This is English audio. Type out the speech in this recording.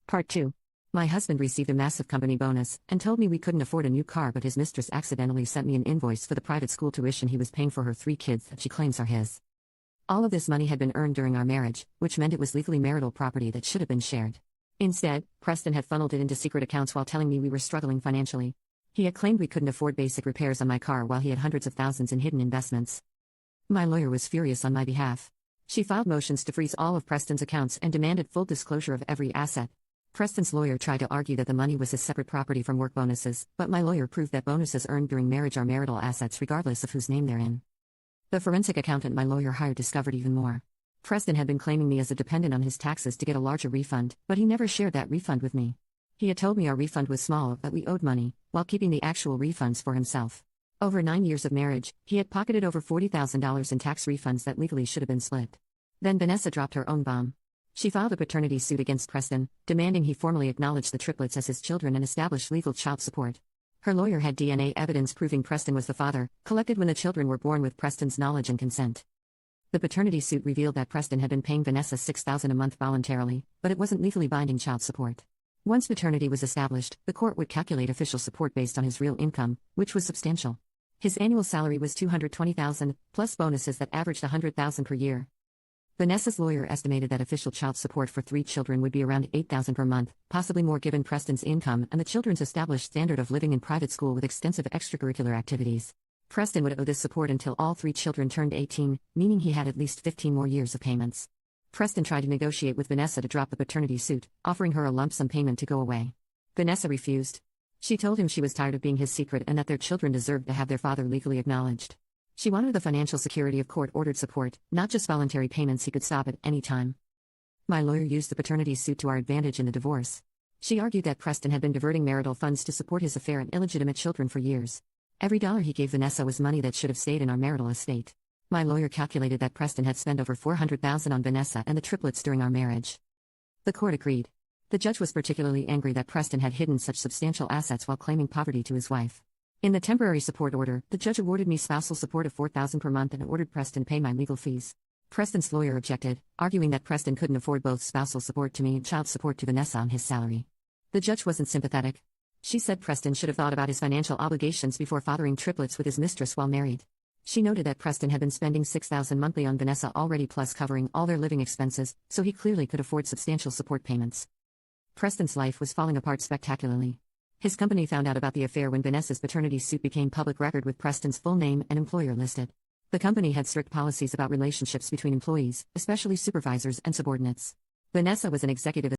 Part 2. My husband received a massive company bonus and told me we couldn't afford a new car, but his mistress accidentally sent me an invoice for the private school tuition he was paying for her 3 kids that she claims are his. All of this money had been earned during our marriage, which meant it was legally marital property that should have been shared. Instead, Preston had funneled it into secret accounts while telling me we were struggling financially. He had claimed we couldn't afford basic repairs on my car while he had hundreds of thousands in hidden investments. My lawyer was furious on my behalf. She filed motions to freeze all of Preston's accounts and demanded full disclosure of every asset. Preston's lawyer tried to argue that the money was his separate property from work bonuses, but my lawyer proved that bonuses earned during marriage are marital assets regardless of whose name they're in. The forensic accountant my lawyer hired discovered even more. Preston had been claiming me as a dependent on his taxes to get a larger refund, but he never shared that refund with me. He had told me our refund was small but we owed money, while keeping the actual refunds for himself. Over 9 years of marriage, he had pocketed over $40,000 in tax refunds that legally should have been split. Then Vanessa dropped her own bomb. She filed a paternity suit against Preston, demanding he formally acknowledge the triplets as his children and establish legal child support. Her lawyer had DNA evidence proving Preston was the father, collected when the children were born with Preston's knowledge and consent. The paternity suit revealed that Preston had been paying Vanessa $6,000 a month voluntarily, but it wasn't legally binding child support. Once paternity was established, the court would calculate official support based on his real income, which was substantial. His annual salary was $220,000, plus bonuses that averaged $100,000 per year. Vanessa's lawyer estimated that official child support for 3 children would be around $8,000 per month, possibly more given Preston's income and the children's established standard of living in private school with extensive extracurricular activities. Preston would owe this support until all 3 children turned 18, meaning he had at least 15 more years of payments. Preston tried to negotiate with Vanessa to drop the paternity suit, offering her a lump sum payment to go away. Vanessa refused. She told him she was tired of being his secret and that their children deserved to have their father legally acknowledged. She wanted the financial security of court-ordered support, not just voluntary payments he could stop at any time. My lawyer used the paternity suit to our advantage in the divorce. She argued that Preston had been diverting marital funds to support his affair and illegitimate children for years. Every dollar he gave Vanessa was money that should have stayed in our marital estate. My lawyer calculated that Preston had spent over $400,000 on Vanessa and the triplets during our marriage. The court agreed. The judge was particularly angry that Preston had hidden such substantial assets while claiming poverty to his wife. In the temporary support order, the judge awarded me spousal support of $4,000 per month and ordered Preston pay my legal fees. Preston's lawyer objected, arguing that Preston couldn't afford both spousal support to me and child support to Vanessa on his salary. The judge wasn't sympathetic. She said Preston should have thought about his financial obligations before fathering triplets with his mistress while married. She noted that Preston had been spending $6,000 monthly on Vanessa already, plus covering all their living expenses, so he clearly could afford substantial support payments. Preston's life was falling apart spectacularly. His company found out about the affair when Vanessa's paternity suit became public record with Preston's full name and employer listed. The company had strict policies about relationships between employees, especially supervisors and subordinates. Vanessa was an executive